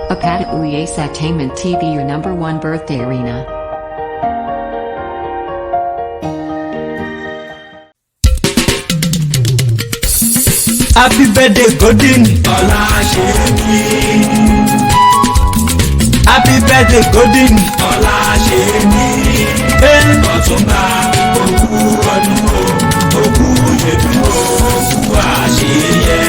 Apata Uyes Entertainment TV, your #1 birthday arena. Happy birthday, Golden Ọláṣẹ́mi. Happy birthday, Golden Ọláṣẹ́mi. Ọ̀túnba òkú ọdún òkú yẹ̀dùn òkú àṣeyẹ.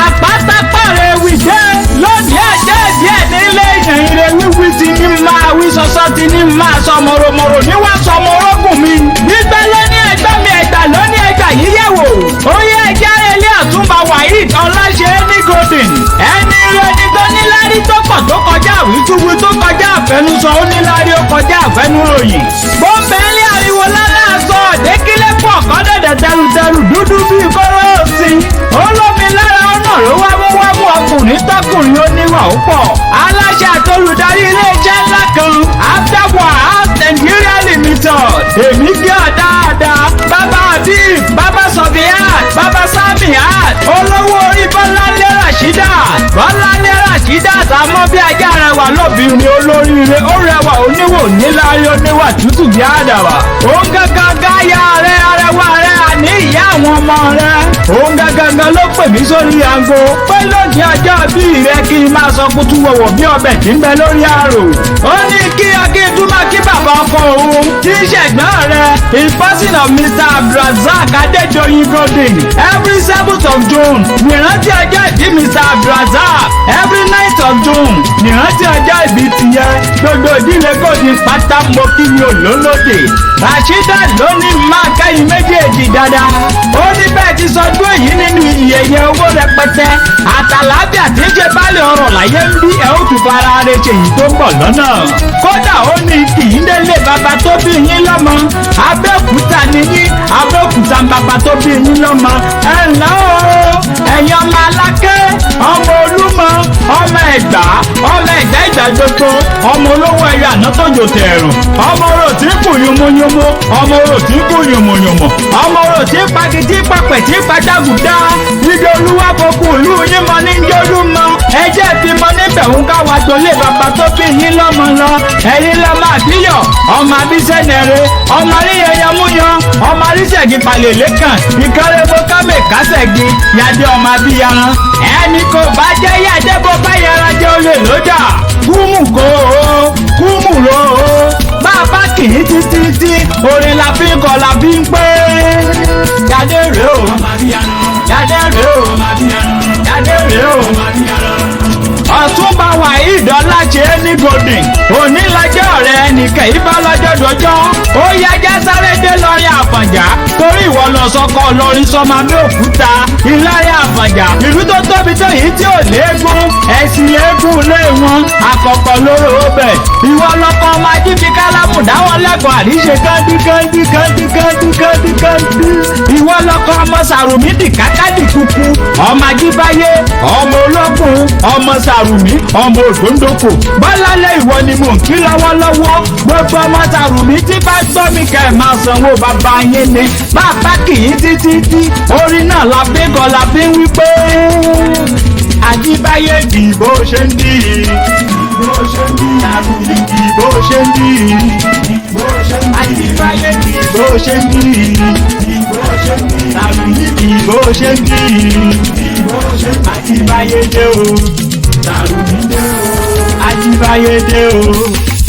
Àpáta pàrẹ̀ wìdé lónìí ẹ̀jẹ̀ díẹ̀ nílé ìyẹ̀yìnrẹ̀ wíwí ti ní máa wí sọ́sọ́ ti ní máa sọ mọ̀rọ̀mọ̀rọ̀ níwá sọ mọ̀rọ̀gùn mi. Gbígbẹ́ lóní ẹgbẹ́ mi ẹgbà lóní ẹgbà yíyẹ̀wò. Ó yẹ ẹjẹ́ ilé Ọ̀túnba Waheed Ọláṣẹ́mi Golden. Ẹni rẹni tó níláárí tó pọ̀ tó kọjá àwítúwí tó kọjá àfẹnusọ ó níláárí ó kọjá àfẹnuròyìn. Bọ́m̀bẹ́lì ariwo lálẹ́ àṣọ ọ̀dẹ́kílẹ̀ pọ̀ kọ́dẹ̀dẹ̀ tẹrùtẹrù dúdú bíi kóró òsì. Olómi lára ọ̀nà ló wámúwámú ọkùnrin tọkùnrin oníwà ó pọ̀. Aláṣẹ àtolùdarí ilé-iṣẹ́ ńlá kan Afterwar House Nigeria Limited. Èmi kí ọ dáadáa. Bàbá Habib, Bàbá Sọ̀bíyàt, Bàbá Sàmíyàt, olówó orí Bọ́láńlé Rasheedat. Bọ́láńlé Rasheedat àmọ́ bí ajá rẹwà lóbìnrin olóríire ó rẹwà oníwò níláárí oníwà tútù bí àdàbà. Òun gangan gáyà rẹ arẹwà rẹ àní ìyá àwọn ọmọ rẹ. Òun gangan ló pè mí sórí aago pé lónìí ọjọ́ bí rẹ kí n máa sọ kútú wọ̀wọ̀ bí ọbẹ̀ tí ń bẹ lórí àrò. Ó ní kí akíntúmọ̀ kí bàbá ọkọ òun tí í ṣẹ̀gbọ́n rẹ̀ in person of Mr. Abdulrasaq Adédoyin Golden. Every 7th of June nìrántí ọjọ́ ìbí Mr. Abdulrasaq. Every 9th of June nìrántí ọjọ́ ìbí tìyẹ. Gbogbo ìdílé Golden pátá mo kí ni olólòdè. Rasheedat ló ní máa kẹ́yìn méjèèjì dáadáa. Ó ní bẹ́ẹ̀ ti sọdún èyí nínú ìyẹ̀yẹ owó rẹpẹtẹ. Àtàlábíà tí ń ṣe bálẹ̀ ọ̀rọ̀ láyé ń bí ẹ̀ ó tún fara rẹ̀ ṣe èyí tó ń bọ̀ lọ́nà. Kódà ó ní kì í délé bàbá tó bí yín lọ́mọ. Abẹ́òkúta ni yín, Abẹ́òkúta ń bàbá tó bí yín lọ́mọ. Ẹ ǹlẹ́ o, ẹ̀yin ọmọ Aláké, ọmọ Olúmọ, ọmọ Ẹ̀gbá, ọmọ Ẹ̀gbá Ìgbàgbogbo, ọmọ olówó ẹyọ àná tó jò tẹ̀rùn, ọmọ orò tí kù yomoyomo, ọmọ orò tí kù yomoyomo, ọmọ orò tí pagi tí papẹ̀ tí pàjágùdá. Ibi olúwa fokùn ìlú yín mọ ní jólú mọ. Ẹjẹ́ fi mọ níbẹ̀ ń ká wa tó lé bàbá tó bí yín lọ́mọ lọ. Ẹ̀yin lọ́mọ àbíyọ̀, ọmọ àbísẹ́nẹ̀rẹ̀, ọmọ àríyẹyẹ múyan, ọmọ àríṣẹ́gi palẹ̀ lẹ́kàn, ìkárẹ́bó kámẹ́ kásẹ̀gi, yàdé ọmọ àbíyaran. Ẹni kò bá jẹ́ yàdé bó bá yẹra jẹ́ olè lójà. Kúmù kó o, kúmù ro o. Bàbá kì í títí, orin la fi ń kọ la fi ń pé. Yàdé rèé o, yàdé rèé o, yàdé rèé o. Ọ̀túnba Waheed Ọláṣẹ́mi Golden. Òní lọ́jọ́ rẹ̀ nìkẹ́ ibà lọ́jọ́ dọjọ́. Ó yẹ jẹ́ sáré dé lọ́rí Àfọ̀njá. Torí ìwọ lọ sọ́kọ́ lórí sọ́mọ Abẹ́òkúta. Ìlọrin Àfọ̀njá. Ìlú tó tóbi tó yìí tí ò léegun. Ẹ̀sìn eégún lé wọn. Àkọ́kọ́ lóró ọbẹ̀. Ìwọ lọ́kọ́ ọmọ ajífi kálámù dáwọ́ lẹ́kọ̀ọ́ àríṣe kandi. Ìwọ lọ́kọ́ ọmọ Sàrùmí dìkákàdì kúkú. Ọmọ Ajíbáyé, ọmọ ológun, ọmọ Sàrùmí, ọmọ Ògbóndòkò. Bọ́lálẹ̀ ìwọ ni mò ń kí lọ́wọ́lọ́wọ́. Gbogbo ọmọ Sàrùmí tí bá gbọ́ mi kẹ́ ẹ̀ máa sanwó bàbá yín ni. Bàbá kì í títí. Orin náà la fi kọ́ la fi wí pé. Ajíbáyé dìbò ṣe ń dì í. Sàrùmí dìbò ṣe ń dì í. Ajíbáyé dìbò ṣe ń dì í. Sàrùmí dìbò ṣe ń dì í. Ajíbáyé dé o. Sàrùmí dé o. Ajíbáyé dé o.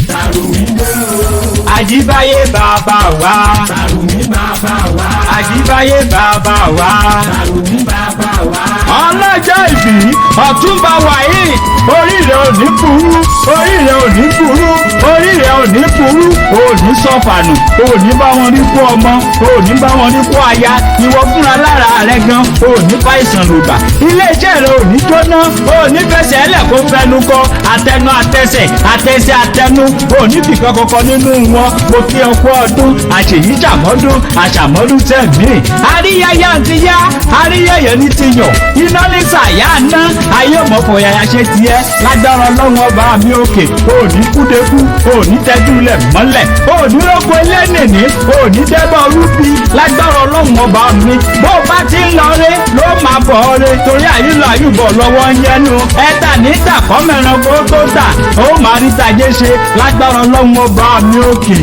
Sàrùmí dé o. Ajíbáyé bàbá wa. Sàrùmí bàbá wa. Ajíbáyé bàbá wa. Sàrùmí bàbá wa. Ọlọ́jọ́ ìbí Ọ̀túnba Waheed. Orí rẹ̀ ò ní burú, orí rẹ̀ ò ní burú, orí rẹ̀ ò ní burú. O ò ní sọ̀fànù, o ò ní bá wọn rí kú ọmọ, o ò ní bá wọn rí kú aya. Ìwọ fúnra lára rẹ gan, o ò ní fàìsàn lògbà. Ilé-iṣẹ́ rẹ ò ní jóná, o ò ní fẹsẹ̀ ẹlẹ̀ kó fẹnu kọ. Àtẹnu àtẹsẹ̀, àtẹsẹ̀ àtẹnu, o ò ní fìkan kankan nínú wọn. Mo kí ọ kú ọdún, àṣèyíṣàmọ́dún, àṣàmọ́dún tẹ̀mí. Àríyáyá ti yá, àríyáyẹ ní ti yàn. jiná ní sàyà ná ayé mọ̀fọ̀ yàyà ṣe tiẹ̀ lágbára ọlọ́run ọba mi òkè òní kúdekú òní tẹ́júlẹ̀ mọ́lẹ̀ òní rògbò ẹlẹ́nìní òní dẹ́bọ̀ rúbi lágbára ọlọ́run ọba mi bó bá ti ń lọ ré ló máa bọ̀ ré torí àyílọ àyùbọ̀ lọ́wọ́ ń yẹnu ẹ̀ta níta kọ́mẹ̀ràn kó tó tà ó máa rí tajé ṣe lágbára ọlọ́run ọba mi òkè.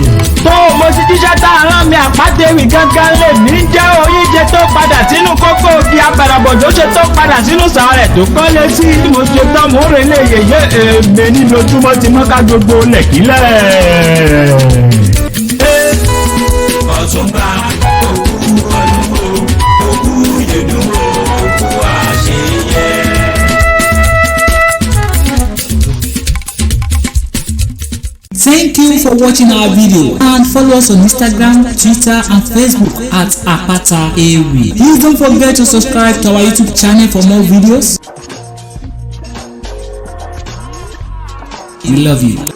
tó mo ti jíṣẹ́ tá a rán mi àpátẹ́wì gángan lè ní jẹ́ oríṣẹ́ tó padà sínú kókó òkè abẹ̀rẹ̀bọ̀jọ́ ṣe tó padà sínú sàárẹ̀ tó kọ́lé sí mo ṣe tán mo rè lè yèyé èèmẹ̀ ní lójúmọ́ ti mọ́ká gbogbo lẹ̀kílẹ̀. Ọ̀túnba òkú ọdún òkú yèdùn òkú àṣeyẹ. Thank you for watching our video and follow us on Instagram, Twitter and Facebook at Apata Ewi. Please don't forget to subscribe to our YouTube channel for more videos. We love you.